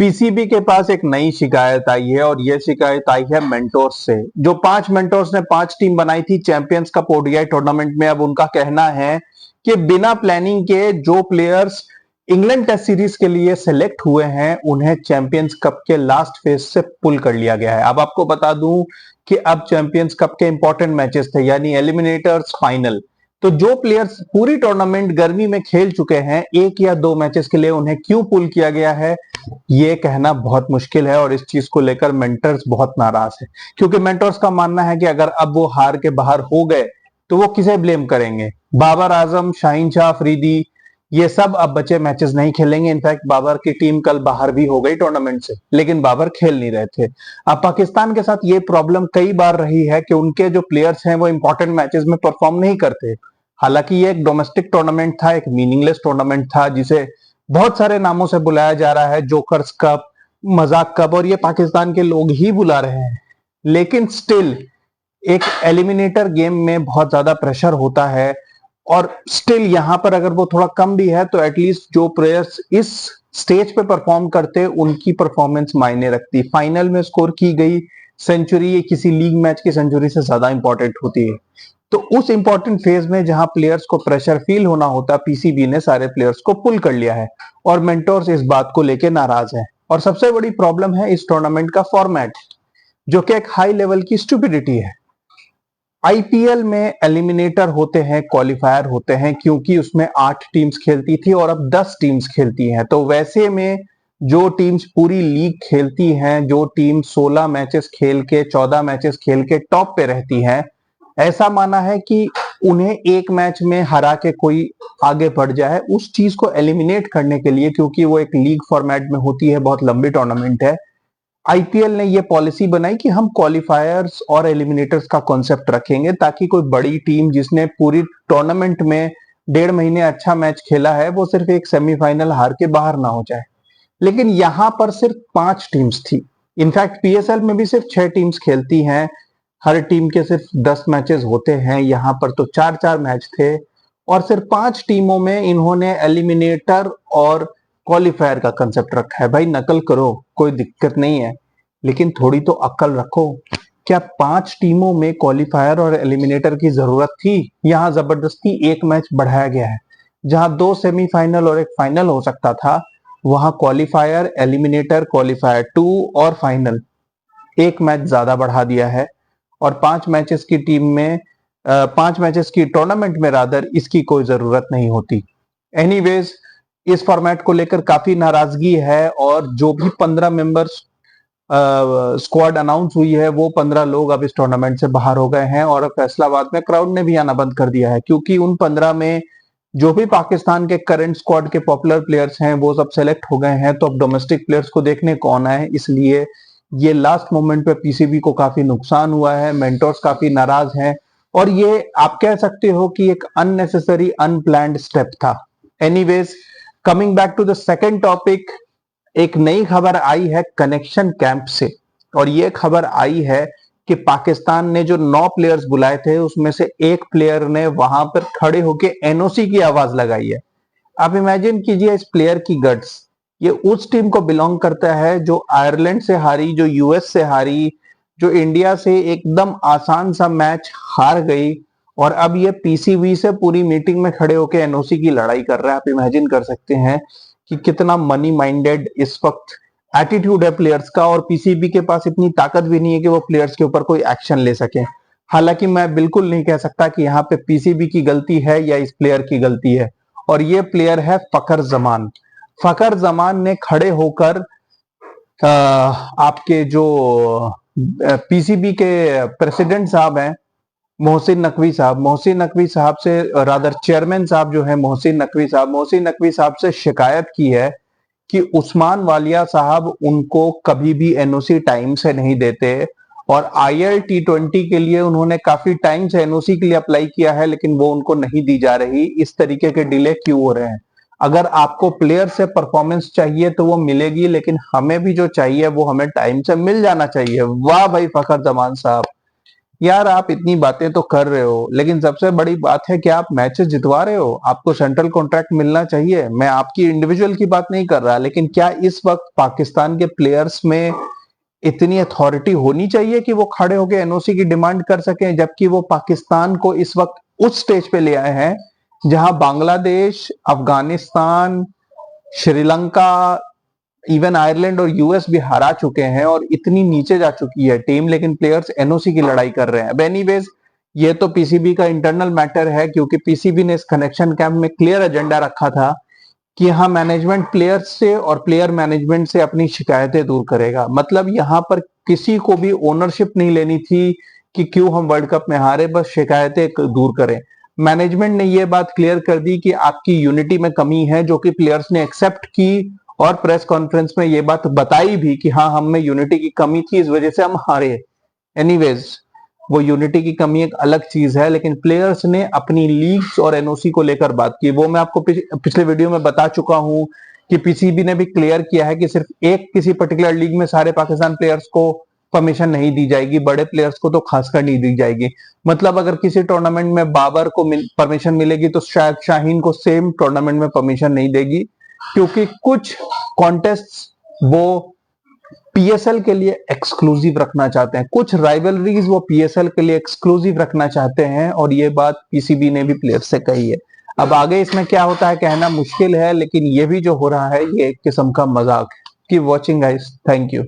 PCB के पास एक नई शिकायत आई है और यह शिकायत आई है मेंटोर्स से। जो 5 मेंटोर्स ने 5 टीम बनाई थी चैंपियंस कप ओडीआई टूर्नामेंट में, अब उनका कहना है कि बिना प्लानिंग के जो प्लेयर्स इंग्लैंड टेस्ट सीरीज के लिए सिलेक्ट हुए हैं उन्हें चैंपियंस कप के लास्ट फेज से पुल कर लिया गया है। अब आपको बता दूं कि अब चैंपियंस कप के इंपॉर्टेंट मैचेस थे, यानी एलिमिनेटर्स, फाइनल। तो जो प्लेयर्स पूरी टूर्नामेंट गर्मी में खेल चुके हैं, एक या दो मैचेस के लिए उन्हें क्यों पुल किया गया है, ये कहना बहुत मुश्किल है। और इस चीज को लेकर मेंटर्स बहुत नाराज है, क्योंकि मेंटर्स का मानना है कि अगर अब वो हार के बाहर हो गए तो वो किसे ब्लेम करेंगे। बाबर आजम, शाहीन शाह अफरीदी, ये सब अब बचे मैचेस नहीं खेलेंगे। इनफैक्ट बाबर की टीम कल बाहर भी हो गई टूर्नामेंट से, लेकिन बाबर खेल नहीं रहे थे। अब पाकिस्तान के साथ ये प्रॉब्लम कई बार रही है कि उनके जो प्लेयर्स हैं वो इंपॉर्टेंट मैचेस में परफॉर्म नहीं करते। हालांकि ये एक डोमेस्टिक टूर्नामेंट था, एक मीनिंगलेस टूर्नामेंट था, जिसे बहुत सारे नामों से बुलाया जा रहा है, जोकर्स कप, मजाक कप, और ये पाकिस्तान के लोग ही बुला रहे हैं। लेकिन स्टिल एक एलिमिनेटर गेम में बहुत ज्यादा प्रेशर होता है, और स्टिल यहां पर अगर वो थोड़ा कम भी है तो एटलीस्ट जो प्लेयर्स इस स्टेज पे परफॉर्म करते उनकी परफॉर्मेंस मायने रखती। फाइनल में स्कोर की गई सेंचुरी किसी लीग मैच की सेंचुरी से ज्यादा इंपॉर्टेंट होती है। तो उस इंपॉर्टेंट फेज में जहां प्लेयर्स को प्रेशर फील होना होता, पीसीबी ने सारे प्लेयर्स को पुल कर लिया है और मेंटोर्स इस बात को लेकर नाराज है। और सबसे बड़ी प्रॉब्लम है इस टूर्नामेंट का फॉर्मेट, जो कि एक हाई लेवल की स्टूपिडिटी है। आईपीएल में एलिमिनेटर होते हैं, क्वालिफायर होते हैं, क्योंकि उसमें 8 टीम्स खेलती थी और अब 10 टीम्स खेलती हैं। तो वैसे में जो टीम्स पूरी लीग खेलती हैं, जो टीम 16 मैचेस खेल के, 14 मैचेस खेल के टॉप पे रहती हैं, ऐसा माना है कि उन्हें एक मैच में हरा के कोई आगे बढ़ जाए, उस चीज को एलिमिनेट करने के लिए, क्योंकि वो एक लीग फॉर्मेट में होती है, बहुत लंबी टूर्नामेंट है, आईपीएल ने ये पॉलिसी बनाई कि हम क्वालिफायर्स और एलिमिनेटर्स का कॉन्सेप्ट रखेंगे, ताकि कोई बड़ी टीम जिसने पूरी टूर्नामेंट में 1.5 महीने अच्छा मैच खेला है, वो सिर्फ एक सेमीफाइनल हार के बाहर ना हो जाए। लेकिन यहां पर सिर्फ 5 टीम्स थी। इनफैक्ट पीएसएल में भी सिर्फ 6 टीम्स खेलती हैं, हर टीम के सिर्फ 10 मैचेस होते हैं। यहां पर तो 4-4 मैच थे, और सिर्फ 5 टीमों में इन्होंने एलिमिनेटर और क्वालिफायर का कंसेप्ट रखा है। भाई नकल करो, कोई दिक्कत नहीं है, लेकिन थोड़ी तो अक्ल रखो। क्या 5 टीमों में क्वालिफायर और एलिमिनेटर की जरूरत थी? यहां जबरदस्ती एक मैच बढ़ाया गया है। जहां 2 सेमीफाइनल और एक फाइनल हो सकता था, वहां क्वालिफायर, एलिमिनेटर, क्वालिफायर 2 और फाइनल एक मैच ज्यादा बढ़ा दिया है। और 5 मैचेस की टीम में 5 मैचेस की टूर्नामेंट में रादर इसकी कोई जरूरत नहीं होती। एनीवेज, इस फॉर्मेट को लेकर काफी नाराजगी है, और जो भी 15 मेंबर्स स्क्वाड अनाउंस हुई है, वो 15 लोग अब इस टूर्नामेंट से बाहर हो गए हैं। और फैसलाबाद में क्राउड ने भी आना बंद कर दिया है, क्योंकि उन 15 में जो भी पाकिस्तान के करंट स्क्वाड के पॉपुलर प्लेयर्स हैं वो सब सेलेक्ट हो गए हैं। तो अब डोमेस्टिक प्लेयर्स को देखने कौन आए, इसलिए ये लास्ट मोमेंट पे पीसीबी को काफी नुकसान हुआ है। मेंटोर्स काफी नाराज हैं, और ये आप कह सकते हो कि एक अननेसेसरी, अनप्लान्ड स्टेप था। Anyways, coming back to the second topic, एक नई खबर आई है कनेक्शन कैंप से, और ये खबर आई है कि पाकिस्तान ने जो 9 प्लेयर्स बुलाए थे, उसमें से एक प्लेयर ने वहां पर खड़े होकर एनओसी की आवाज लगाई है। आप इमेजिन कीजिए इस प्लेयर की गट्स। ये उस टीम को बिलोंग करता है जो आयरलैंड से हारी, जो यूएस से हारी, जो इंडिया से एकदम आसान सा मैच हार गई, और अब ये पीसीबी से पूरी मीटिंग में खड़े होकर एनओसी की लड़ाई कर रहा है। आप इमेजिन कर सकते हैं कि कितना मनी माइंडेड इस वक्त एटीट्यूड है प्लेयर्स का, और पीसीबी के पास इतनी ताकत भी नहीं है कि वो प्लेयर्स के ऊपर कोई एक्शन ले सके। हालांकि मैं बिल्कुल नहीं कह सकता कि यहाँ पे पीसीबी की गलती है या इस प्लेयर की गलती है, और ये प्लेयर है फखर जमान। फखर जमान ने खड़े होकर आपके जो पीसीबी के प्रेसिडेंट साहब हैं, मोहसिन नकवी साहब से, रादर चेयरमैन साहब जो है मोहसिन नकवी साहब से शिकायत की है कि उस्मान वालिया साहब उनको कभी भी एनओसी टाइम से नहीं देते, और आईएल T20 के लिए उन्होंने काफी टाइम से एनओसी के लिए अप्लाई किया है, लेकिन वो उनको नहीं दी जा रही। इस तरीके के डिले क्यों हो रहे हैं? अगर आपको प्लेयर से परफॉर्मेंस चाहिए तो वो मिलेगी, लेकिन हमें भी जो चाहिए वो हमें टाइम से मिल जाना चाहिए। वाह भाई फखर जमान साहब, यार आप इतनी बातें तो कर रहे हो, लेकिन सबसे बड़ी बात है कि आप मैचेस जितवा रहे हो, आपको सेंट्रल कॉन्ट्रैक्ट मिलना चाहिए। मैं आपकी इंडिविजुअल की बात नहीं कर रहा, लेकिन क्या इस वक्त पाकिस्तान के प्लेयर्स में इतनी अथॉरिटी होनी चाहिए कि वो खड़े होकर एनओसी की डिमांड कर सकें, जबकि वो पाकिस्तान को इस वक्त उस स्टेज पे ले आए हैं जहां बांग्लादेश, अफगानिस्तान, श्रीलंका, इवन आयरलैंड और यूएस भी हरा चुके हैं और इतनी नीचे जा चुकी है टीम, लेकिन प्लेयर्स एनओसी की लड़ाई कर रहे हैं। एनीवेज, ये तो पीसीबी का इंटरनल मैटर है, क्योंकि पीसीबी ने इस कनेक्शन कैंप में क्लियर एजेंडा रखा था कि यहाँ मैनेजमेंट प्लेयर्स से और प्लेयर मैनेजमेंट से अपनी शिकायतें दूर करेगा। मतलब यहाँ पर किसी को भी ओनरशिप नहीं लेनी थी कि क्यों हम वर्ल्ड कप में हारे, बस शिकायतें दूर करें। मैनेजमेंट ने यह बात क्लियर कर दी कि आपकी यूनिटी में कमी है, जो कि प्लेयर्स ने एक्सेप्ट की और प्रेस कॉन्फ्रेंस में ये बात बताई भी कि हाँ, हम में यूनिटी की कमी थी, इस वजह से हम हारे। एनीवेज, वो यूनिटी की कमी एक अलग चीज है, लेकिन प्लेयर्स ने अपनी लीग्स और एनओसी को लेकर बात की। वो मैं आपको पिछले वीडियो में बता चुका हूं कि पीसीबी ने भी क्लियर किया है कि सिर्फ एक किसी पर्टिकुलर लीग में सारे पाकिस्तान प्लेयर्स को परमिशन नहीं दी जाएगी, बड़े प्लेयर्स को तो खासकर नहीं दी जाएगी। मतलब अगर किसी टूर्नामेंट में बाबर को परमिशन मिलेगी तो शायद शाहीन को सेम टूर्नामेंट में परमिशन नहीं देगी, क्योंकि कुछ कॉन्टेस्ट वो पीएसएल के लिए एक्सक्लूसिव रखना चाहते हैं, कुछ राइवलरीज वो पीएसएल के लिए एक्सक्लूसिव रखना चाहते हैं, और ये बात पीसीबी ने भी प्लेयर से कही है। अब आगे इसमें क्या होता है कहना मुश्किल है, लेकिन ये भी जो हो रहा है ये एक किस्म का मजाक है। Keep watching guys, thank you.